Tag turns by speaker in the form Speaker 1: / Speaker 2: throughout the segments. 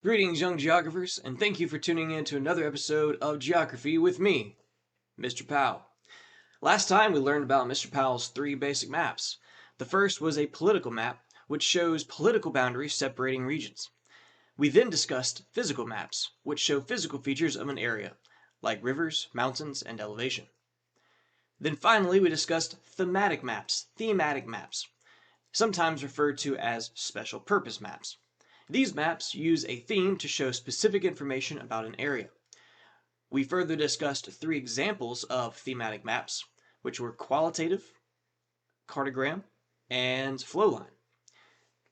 Speaker 1: Greetings, young geographers, and thank you for tuning in to another episode of Geography with me, Mr. Powell. Last time we learned about Mr. Powell's three basic maps. The first was a political map, which shows political boundaries separating regions. We then discussed physical maps, which show physical features of an area, like rivers, mountains, and elevation. Then finally, we discussed thematic maps, sometimes referred to as special purpose maps. These maps use a theme to show specific information about an area. We further discussed three examples of thematic maps, which were qualitative, cartogram, and flowline.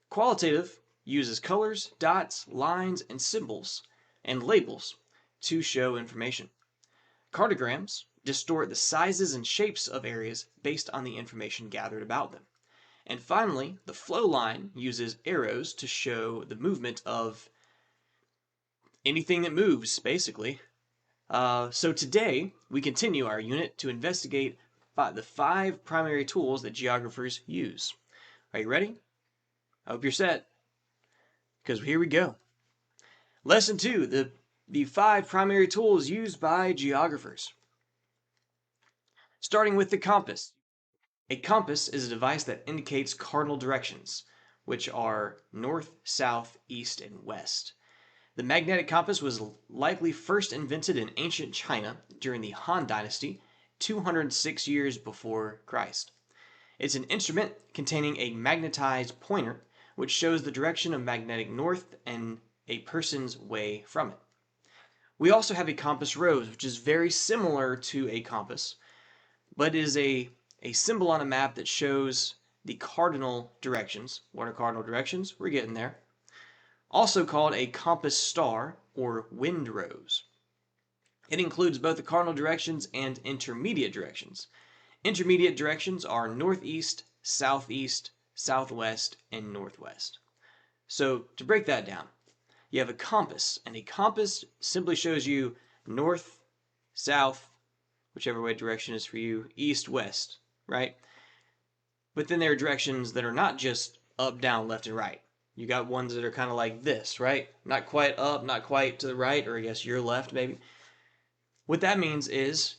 Speaker 1: Qualitative uses colors, dots, lines, and symbols, and labels to show information. Cartograms distort the sizes and shapes of areas based on the information gathered about them. And finally, the flow line uses arrows to show the movement of anything that moves, basically. So today, we continue our unit to investigate the 5 primary tools that geographers use. Are you ready? I hope you're set, because here we go. Lesson 2, the 5 primary tools used by geographers. Starting with the compass. A compass is a device that indicates cardinal directions, which are north, south, east, and west. The magnetic compass was likely first invented in ancient China during the Han Dynasty, 206 years before Christ. It's an instrument containing a magnetized pointer, which shows the direction of magnetic north and a person's way from it. We also have a compass rose, which is very similar to a compass, but is a symbol on a map that shows the cardinal directions. What are cardinal directions? We're getting there. Also called a compass star or wind rose. It includes both the cardinal directions and intermediate directions. Intermediate directions are northeast, southeast, southwest, and northwest. So to break that down, you have a compass, and a compass simply shows you north, south, whichever way direction is for you, east, west, right? But then there are directions that are not just up, down, left, and right. You got ones that are kind of like this, right? Not quite up, not quite to the right, or I guess your left, maybe. What that means is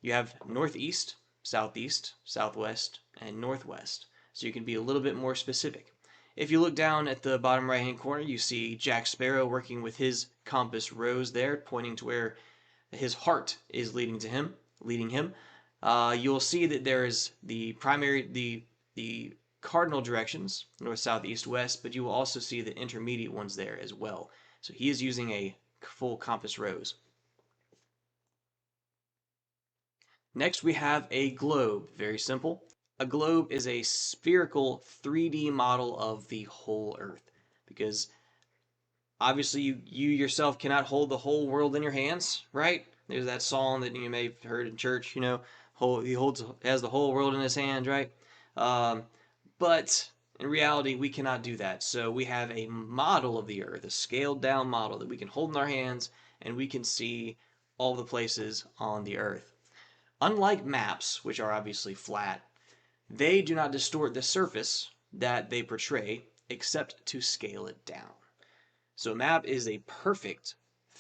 Speaker 1: you have northeast, southeast, southwest, and northwest. So you can be a little bit more specific. If you look down at the bottom right-hand corner, you see Jack Sparrow working with his compass rose there, pointing to where his heart is leading him. You'll see that there's the cardinal directions, north, south, east, west, but you will also see the intermediate ones there as well. So he is using a full compass rose. Next, we have a globe. Very simple. A globe is a spherical 3D model of the whole Earth, because obviously you yourself cannot hold the whole world in your hands, right? There's that song that you may have heard in church, he has the whole world in his hands, right? But in reality, we cannot do that. So we have a model of the Earth, a scaled down model that we can hold in our hands, and we can see all the places on the Earth. Unlike maps, which are obviously flat, they do not distort the surface that they portray, except to scale it down. So a map is a perfect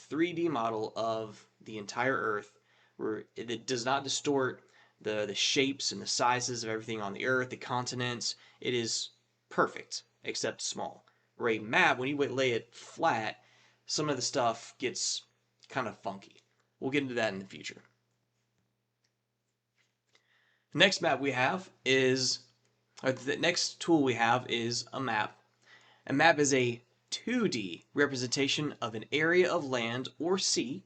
Speaker 1: 3D model of the entire Earth, where it does not distort the shapes and the sizes of everything on the Earth, the continents. It is perfect, except small. Where a map, when you lay it flat, some of the stuff gets kind of funky. We'll get into that in the future. The next tool we have is a map. A map is a 2D representation of an area of land or sea,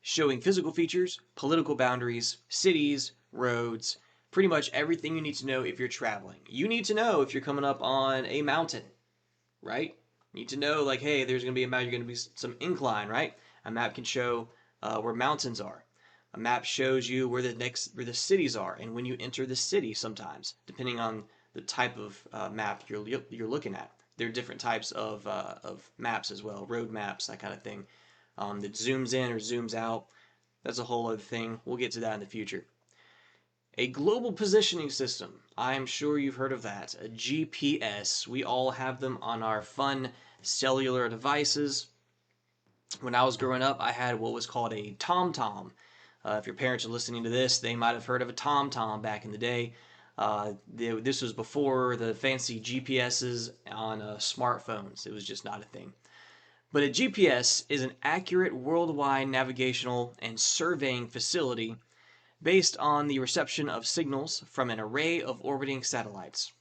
Speaker 1: showing physical features, political boundaries, cities, roads, pretty much everything you need to know if you're traveling. You need to know if you're coming up on a mountain, right? You need to know, like, hey, there's going to be a mountain, you're going to be some incline, right? A map can show where mountains are. A map shows you where the cities are, and when you enter the city sometimes, depending on the type of map you're looking at. There are different types of maps as well, road maps, that kind of thing, that zooms in or zooms out. That's a whole other thing. We'll get to that in the future. A global positioning system. I'm sure you've heard of that. A GPS. We all have them on our fun cellular devices. When I was growing up, I had what was called a tom-tom. If your parents are listening to this, they might have heard of a tom-tom back in the day. This was before the fancy GPSs on smartphones. It was just not a thing. But a GPS is an accurate worldwide navigational and surveying facility based on the reception of signals from an array of orbiting satellites.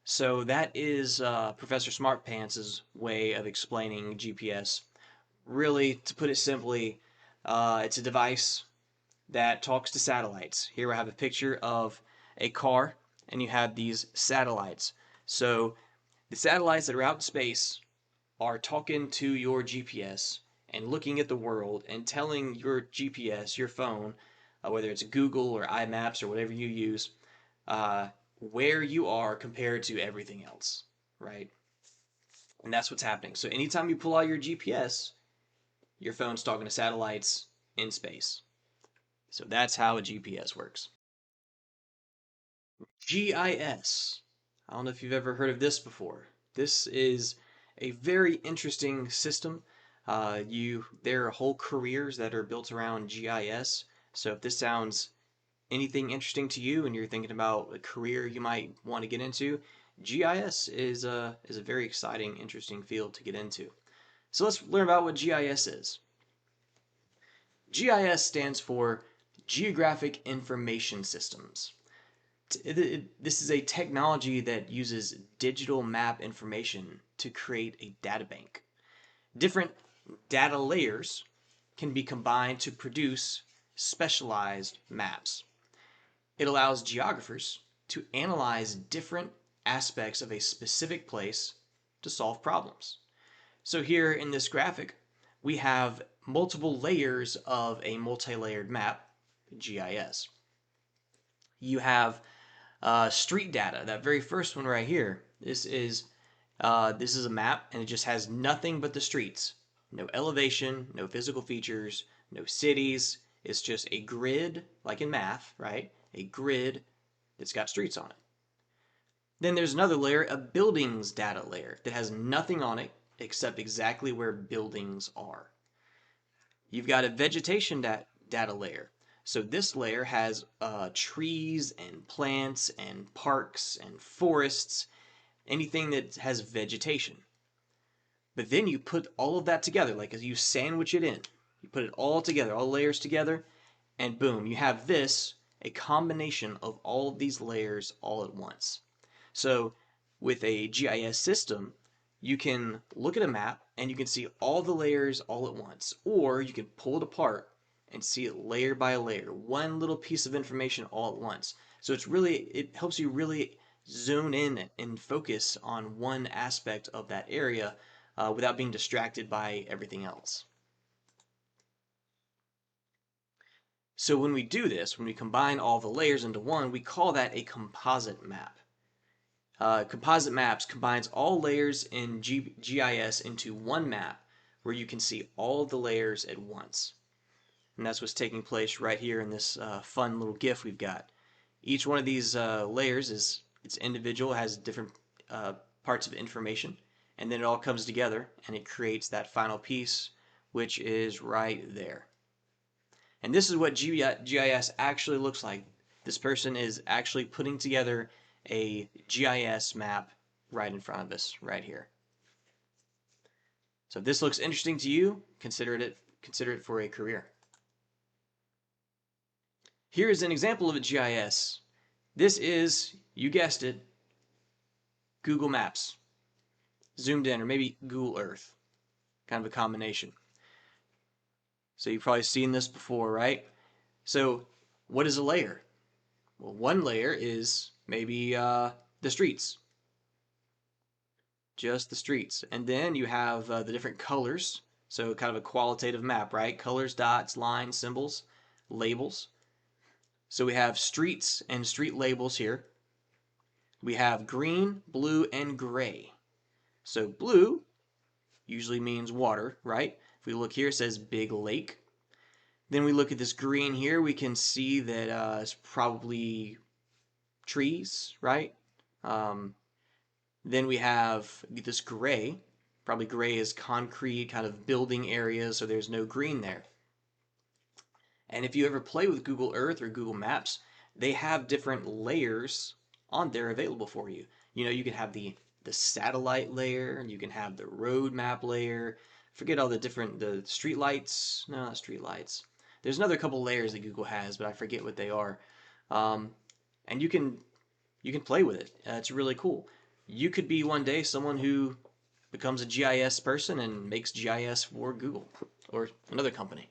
Speaker 1: So that is Professor Smartpants' way of explaining GPS. Really, to put it simply, it's a device that talks to satellites. Here I have a picture of a car, and you have these satellites. So the satellites that are out in space are talking to your GPS and looking at the world and telling your GPS, your phone, whether it's Google or iMaps or whatever you use, uh, where you are compared to everything else, right? And that's what's happening. So anytime you pull out your GPS, your phone's talking to satellites in space. So that's how a GPS works. GIS. I don't know if you've ever heard of this before. This is a very interesting system. There are whole careers that are built around GIS. So if this sounds anything interesting to you and you're thinking about a career you might want to get into, GIS is a very exciting, interesting field to get into. So let's learn about what GIS is. GIS stands for Geographic Information Systems. This is a technology that uses digital map information to create a data bank. Different data layers can be combined to produce specialized maps. It allows geographers to analyze different aspects of a specific place to solve problems. So here in this graphic, we have multiple layers of a multi-layered map, GIS. You have street data, that very first one right here. This is a map, and it just has nothing but the streets. No elevation, no physical features, no cities. It's just a grid, like in math, right? A grid that's got streets on it. Then there's another layer, a buildings data layer, that has nothing on it except exactly where buildings are. You've got a vegetation data layer. So this layer has trees and plants and parks and forests, anything that has vegetation. But then you put all of that together, like as you sandwich it in. You put it all together, all layers together, and boom, you have this, a combination of all of these layers all at once. So with a GIS system, you can look at a map and you can see all the layers all at once, or you can pull it apart and see it layer by layer, one little piece of information all at once. So it helps you really zone in and focus on one aspect of that area without being distracted by everything else. So when we do this, when we combine all the layers into one, we call that a composite map. Composite maps combines all layers in GIS into one map where you can see all the layers at once. And that's what's taking place right here in this fun little GIF we've got. Each one of these layers it's individual, has different parts of information, and then it all comes together and it creates that final piece, which is right there. And this is what GIS actually looks like. This person is actually putting together a GIS map right in front of us, right here. So if this looks interesting to you, consider it for a career. Here is an example of a GIS. This is, you guessed it, Google Maps, zoomed in, or maybe Google Earth, kind of a combination. So you've probably seen this before, right? So what is a layer? Well, one layer is maybe the streets, just the streets. And then you have the different colors, so kind of a qualitative map, right? Colors, dots, lines, symbols, labels. So we have streets and street labels here. We have green, blue, and gray. So blue usually means water, right? If we look here, it says Big Lake. Then we look at this green here, we can see that it's probably trees, right? Then we have this gray. Probably gray is concrete kind of building areas, so there's no green there. And if you ever play with Google Earth or Google Maps, they have different layers on there available for you. You know, you can have the satellite layer, you can have the road map layer. Forget all the street lights. No, not street lights. There's another couple layers that Google has, but I forget what they are. Um, and you can play with it. It's really cool. You could be one day someone who becomes a GIS person and makes GIS for Google or another company.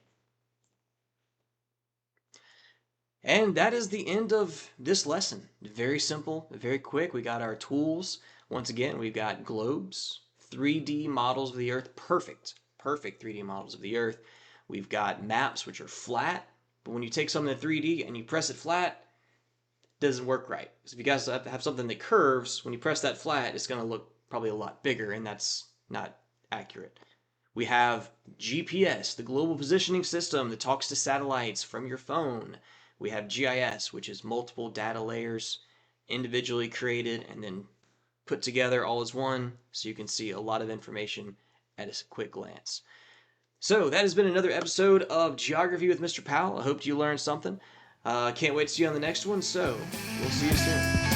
Speaker 1: And that is the end of this lesson. Very simple, very quick. We got our tools. Once again, we've got globes, 3D models of the Earth, perfect 3D models of the Earth. We've got maps, which are flat, but when you take something in 3D and you press it flat, it doesn't work right. So if you guys have something that curves, when you press that flat, it's going to look probably a lot bigger, and that's not accurate. We have GPS, the global positioning system that talks to satellites from your phone. We have GIS, which is multiple data layers individually created and then put together all as one so you can see a lot of information at a quick glance. So that has been another episode of Geography with Mr. Powell. I hope you learned something. Can't wait to see you on the next one, so we'll see you soon.